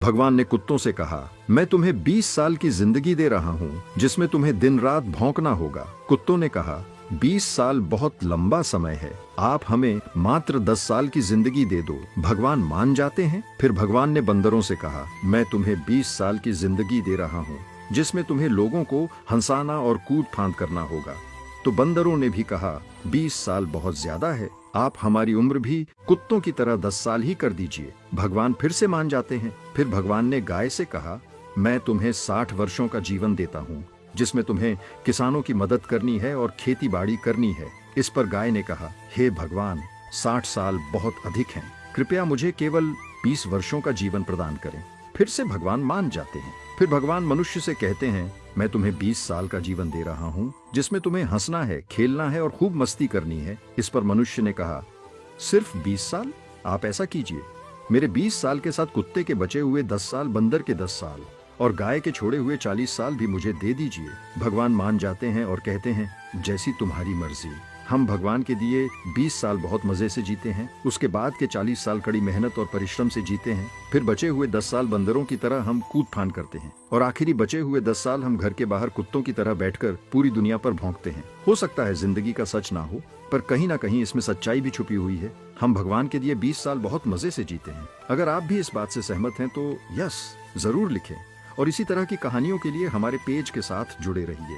भगवान ने कुत्तों से कहा, मैं तुम्हें 20 साल की जिंदगी दे रहा हूँ जिसमें तुम्हें दिन रात भौंकना होगा। कुत्तों ने कहा, 20 साल बहुत लंबा समय है, आप हमें मात्र 10 साल की जिंदगी दे दो। भगवान मान जाते हैं। फिर भगवान ने बंदरों से कहा, मैं तुम्हें 20 साल की जिंदगी दे रहा हूँ जिसमें तुम्हें लोगों को हंसाना और कूद फांद करना होगा। तो बंदरों ने भी कहा, 20 साल बहुत ज्यादा है, आप हमारी उम्र भी कुत्तों की तरह 10 साल ही कर दीजिए। भगवान फिर से मान जाते हैं। फिर भगवान ने गाय से कहा, मैं तुम्हें 60 वर्षों का जीवन देता हूँ जिसमें तुम्हें किसानों की मदद करनी है और खेती बाड़ी करनी है। इस पर गाय ने कहा, हे भगवान, 60 साल बहुत अधिक हैं, कृपया मुझे केवल 20 वर्षों का जीवन प्रदान करें। फिर से भगवान मान जाते हैं। फिर भगवान मनुष्य से कहते हैं, मैं तुम्हें 20 साल का जीवन दे रहा हूँ जिसमें तुम्हें हंसना है, खेलना है और खूब मस्ती करनी है। इस पर मनुष्य ने कहा, सिर्फ 20 साल? आप ऐसा कीजिए, मेरे 20 साल के साथ कुत्ते के बचे हुए 10 साल, बंदर के 10 साल और गाय के छोड़े हुए 40 साल भी मुझे दे दीजिए। भगवान मान जाते हैं और कहते हैं, जैसी तुम्हारी मर्जी। हम भगवान के दिए 20 साल बहुत मजे से जीते हैं, उसके बाद के 40 साल कड़ी मेहनत और परिश्रम से जीते हैं, फिर बचे हुए 10 साल बंदरों की तरह हम कूद फान करते हैं और आखिरी बचे हुए 10 साल हम घर के बाहर कुत्तों की तरह बैठकर पूरी दुनिया पर भौंकते हैं। हो सकता है जिंदगी का सच ना हो, पर कहीं ना कहीं इसमें सच्चाई भी छुपी हुई है। हम भगवान के दिए 20 साल बहुत मजे से जीते हैं। अगर आप भी इस बात से सहमत हैं तो यस जरूर लिखें और इसी तरह की कहानियों के लिए हमारे पेज के साथ जुड़े रहिए।